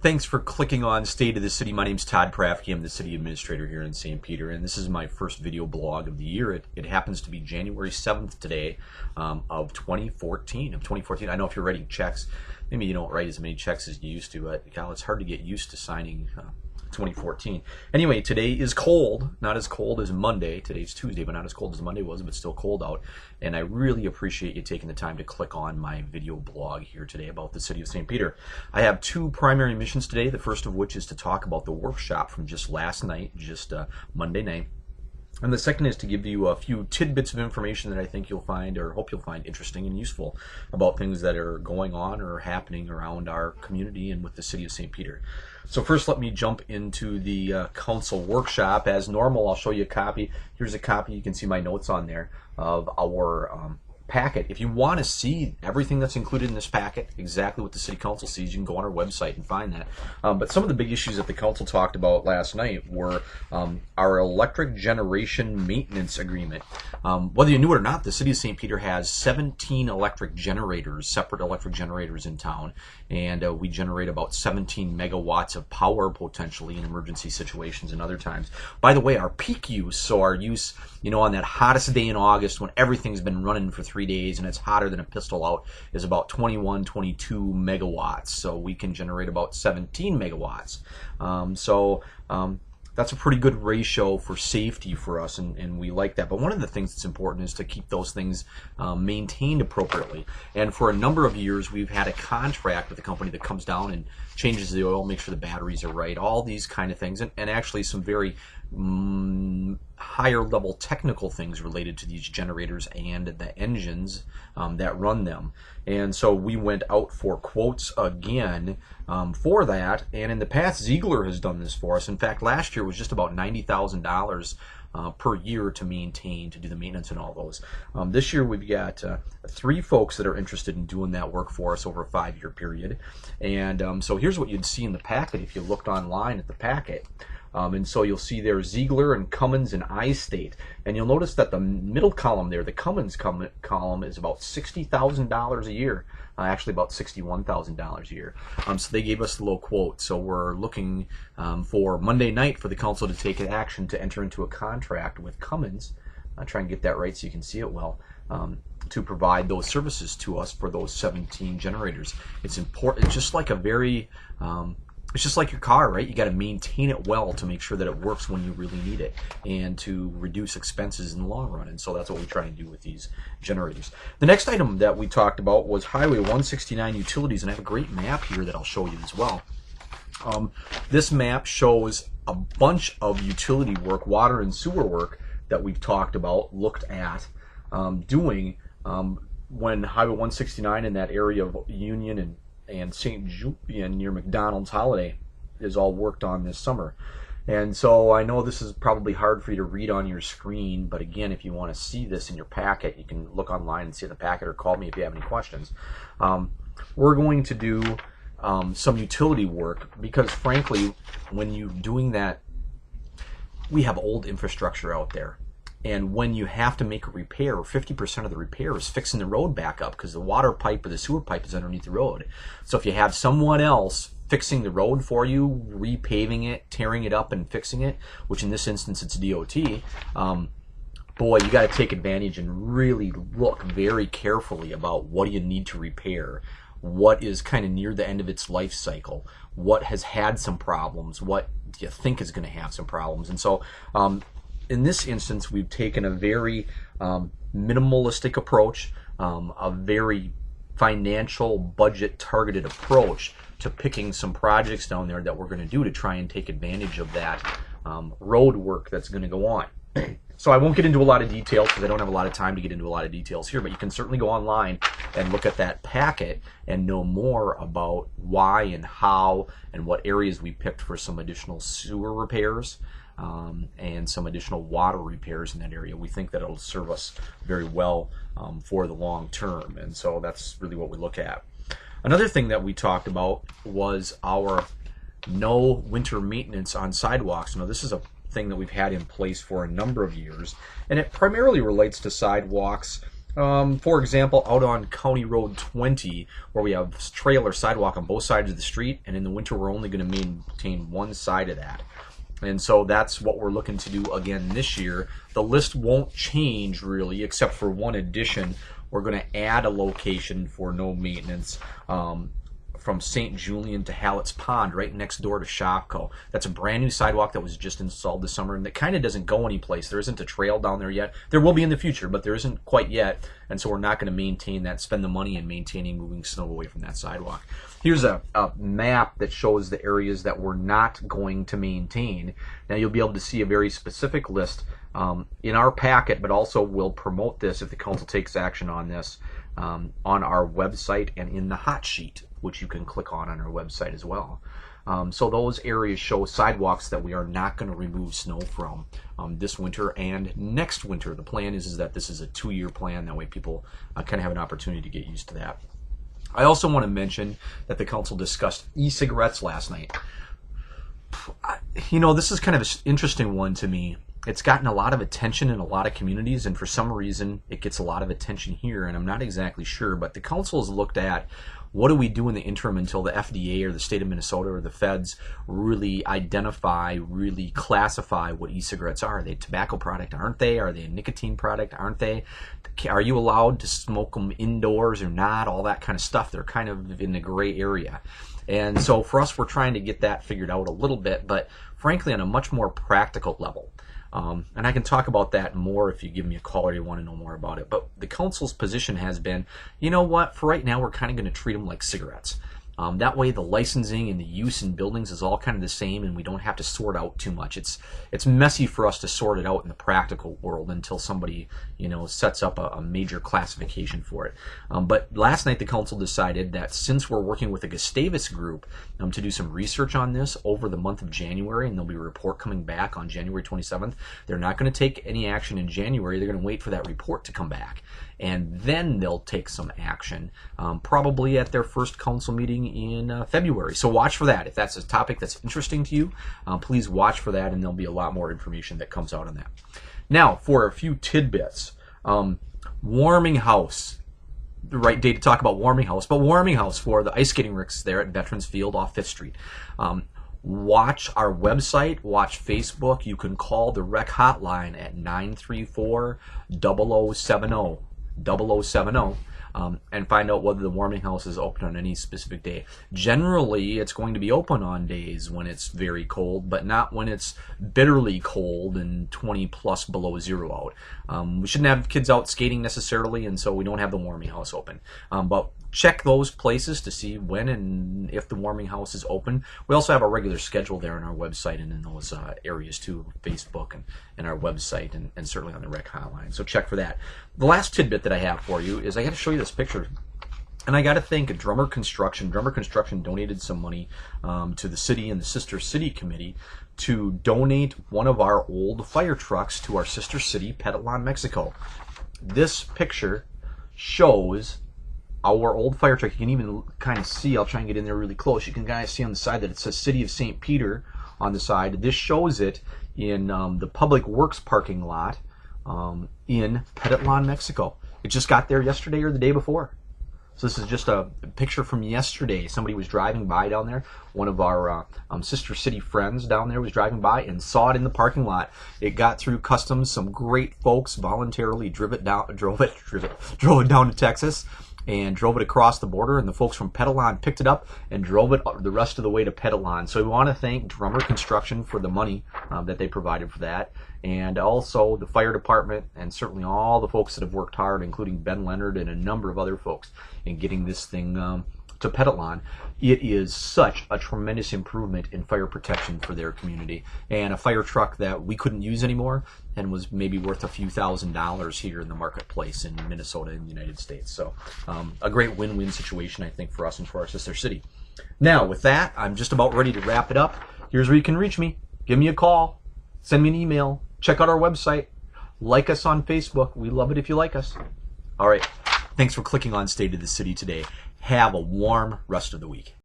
Thanks for clicking on State of the City. My name's Todd Prafke. I'm the City Administrator here in St. Peter, and this is my first video blog of the year. It happens to be January 7th today of 2014. I know if you're writing checks, maybe you don't write as many checks as you used to, but God, it's hard to get used to signing 2014. Anyway, today is cold. Not as cold as Monday. Today's Tuesday, but not as cold as Monday was, but still cold out. And I really appreciate you taking the time to click on my video blog here today about the City of St. Peter. I have two primary missions today, the first of which is to talk about the workshop from just last night, Monday night. And the second is to give you a few tidbits of information that I think you'll find, or hope you'll find, interesting and useful about things that are going on or happening around our community and with the City of St. Peter. So first, let me jump into the council workshop. As normal, I'll show you a copy. Here's a copy. You can see my notes on there of our packet. If you want to see everything that's included in this packet, exactly what the City Council sees, you can go on our website and find that. But some of the big issues that the Council talked about last night were our electric generation maintenance agreement. Whether you knew it or not, the City of St. Peter has 17 electric generators, separate electric generators in town, and we generate about 17 megawatts of power potentially in emergency situations and other times. By the way, our peak use, so our use, on that hottest day in August when everything's been running for 3 days and it's hotter than a pistol out, is about 21, 22 megawatts. So we can generate about 17 megawatts. That's a pretty good ratio for safety for us, and we like that. But one of the things that's important is to keep those things maintained appropriately. And for a number of years, we've had a contract with a company that comes down and changes the oil, makes sure the batteries are right, all these kind of things, and actually some very higher level technical things related to these generators and the engines that run them. And so we went out for quotes again for that, and in the past Ziegler has done this for us. In fact, last year was just about $90,000 per year to maintain, to do the maintenance and all those. This year we've got 3 folks that are interested in doing that work for us over a 5-year period. And so here's what you'd see in the packet if you looked online at the packet. And so you'll see there Ziegler and Cummins and iState. And you'll notice that the middle column there, the Cummins column, is about $60,000 a year. Actually about $61,000 a year. So they gave us a low quote. So we're looking for Monday night for the council to take action to enter into a contract with Cummins. I'll try and get that right so you can see it well. To provide those services to us for those 17 generators. It's important. It's just like it's just like your car, right? You got to maintain it well to make sure that it works when you really need it and to reduce expenses in the long run. And so that's what we try and do with these generators. The next item that we talked about was Highway 169 utilities, and I have a great map here that I'll show you as well. This map shows a bunch of utility work, water and sewer work that we've talked about, looked at doing when Highway 169 in that area of Union and St. Julian near McDonald's Holiday is all worked on this summer. And so I know this is probably hard for you to read on your screen, but again, if you want to see this in your packet, you can look online and see the packet or call me if you have any questions. We're going to do some utility work because frankly, when you're doing that, we have old infrastructure out there. And when you have to make a repair, 50% of the repair is fixing the road back up because the water pipe or the sewer pipe is underneath the road. So if you have someone else fixing the road for you, repaving it, tearing it up and fixing it, which in this instance it's DOT, boy, you got to take advantage and really look very carefully about what do you need to repair, what is kind of near the end of its life cycle, what has had some problems, what do you think is going to have some problems. And so in this instance, we've taken a very minimalistic approach, a very financial budget targeted approach to picking some projects down there that we're going to do to try and take advantage of that road work that's going to go on. So I won't get into a lot of details because I don't have a lot of time to get into a lot of details here, but you can certainly go online and look at that packet and know more about why and how and what areas we picked for some additional sewer repairs. And some additional water repairs in that area. We think that it'll serve us very well for the long term, and so that's really what we look at. Another thing that we talked about was our no winter maintenance on sidewalks. Now this is a thing that we've had in place for a number of years, and it primarily relates to sidewalks For example, out on County Road 20, where we have trailer sidewalk on both sides of the street, and in the winter we're only going to maintain one side of that. And so that's what we're looking to do again this year. The list won't change really, except for one addition. We're going to add a location for no maintenance from St. Julian to Hallett's Pond, right next door to Shopko. That's a brand new sidewalk that was just installed this summer, and that kind of doesn't go anyplace. There isn't a trail down there yet. There will be in the future, but there isn't quite yet, and so we're not going to maintain that, spend the money in maintaining moving snow away from that sidewalk. Here's a map that shows the areas that we're not going to maintain. Now you'll be able to see a very specific list in our packet, but also we'll promote this if the council takes action on this on our website and in the hot sheet, which you can click on our website as well. So those areas show sidewalks that we are not going to remove snow from this winter and next winter. The plan is that this is a 2-year plan. That way people kind of have an opportunity to get used to that. I also want to mention that the council discussed e-cigarettes last night. You know, this is kind of an interesting one to me. It's gotten a lot of attention in a lot of communities, and for some reason it gets a lot of attention here, and I'm not exactly sure, but the council has looked at what do we do in the interim until the FDA or the state of Minnesota or the feds really identify, really classify what e-cigarettes are. Are they a tobacco product? Aren't they? Are they a nicotine product? Aren't they? Are you allowed to smoke them indoors or not? All that kind of stuff. They're kind of in the gray area. And so for us, we're trying to get that figured out a little bit, but frankly on a much more practical level. And I can talk about that more if you give me a call or you want to know more about it. But the council's position has been, you know what, for right now we're kind of going to treat them like cigarettes. That way the licensing and the use in buildings is all kind of the same, and we don't have to sort out too much. It's messy for us to sort it out in the practical world until somebody, you know, sets up a major classification for it. But last night the council decided that since we're working with a Gustavus group to do some research on this over the month of January, and there'll be a report coming back on January 27th, they're not going to take any action in January. They're going to wait for that report to come back, and then they'll take some action, probably at their first council meeting in February. So watch for that. If that's a topic that's interesting to you, please watch for that, and there'll be a lot more information that comes out on that. Now, for a few tidbits. Warming house. The right day to talk about warming house, but warming house for the ice skating rinks there at Veterans Field off 5th Street. Watch our website, watch Facebook. You can call the rec hotline at 934-0070. 0070, and find out whether the warming house is open on any specific day. Generally, it's going to be open on days when it's very cold, but not when it's bitterly cold and 20 plus below zero out. We shouldn't have kids out skating necessarily, and so we don't have the warming house open. But check those places to see when and if the warming house is open. We also have a regular schedule there on our website and in those areas too, Facebook and our website, and certainly on the rec hotline. So check for that. The last tidbit that I have for you is I got to show you this picture. And I got to thank Drummer Construction. Drummer Construction donated some money to the city and the Sister City Committee to donate one of our old fire trucks to our sister city, Petitlan, Mexico. This picture shows our old fire truck. You can even kind of see, I'll try and get in there really close, you can kind of see on the side that it says City of St. Peter on the side. This shows it in the Public Works parking lot in Petitlan, Mexico. It just got there yesterday or the day before. So this is just a picture from yesterday. Somebody was driving by down there. One of our sister city friends down there was driving by and saw it in the parking lot. It got through customs. Some great folks voluntarily drove it down to Texas and drove it across the border, and the folks from Petitlan picked it up and drove it the rest of the way to Petitlan. So we want to thank Drummer Construction for the money that they provided for that, and also the fire department, and certainly all the folks that have worked hard, including Ben Leonard and a number of other folks, in getting this thing to Petitlan. It is such a tremendous improvement in fire protection for their community, and a fire truck that we couldn't use anymore and was maybe worth a few $1,000s here in the marketplace in Minnesota and the United States. So a great win-win situation, I think, for us and for our sister city. Now with that, I'm just about ready to wrap it up. Here's where you can reach me. Give me a call, send me an email, check out our website, like us on Facebook. We love it if you like us. All right, thanks for clicking on State of the City today. Have a warm rest of the week.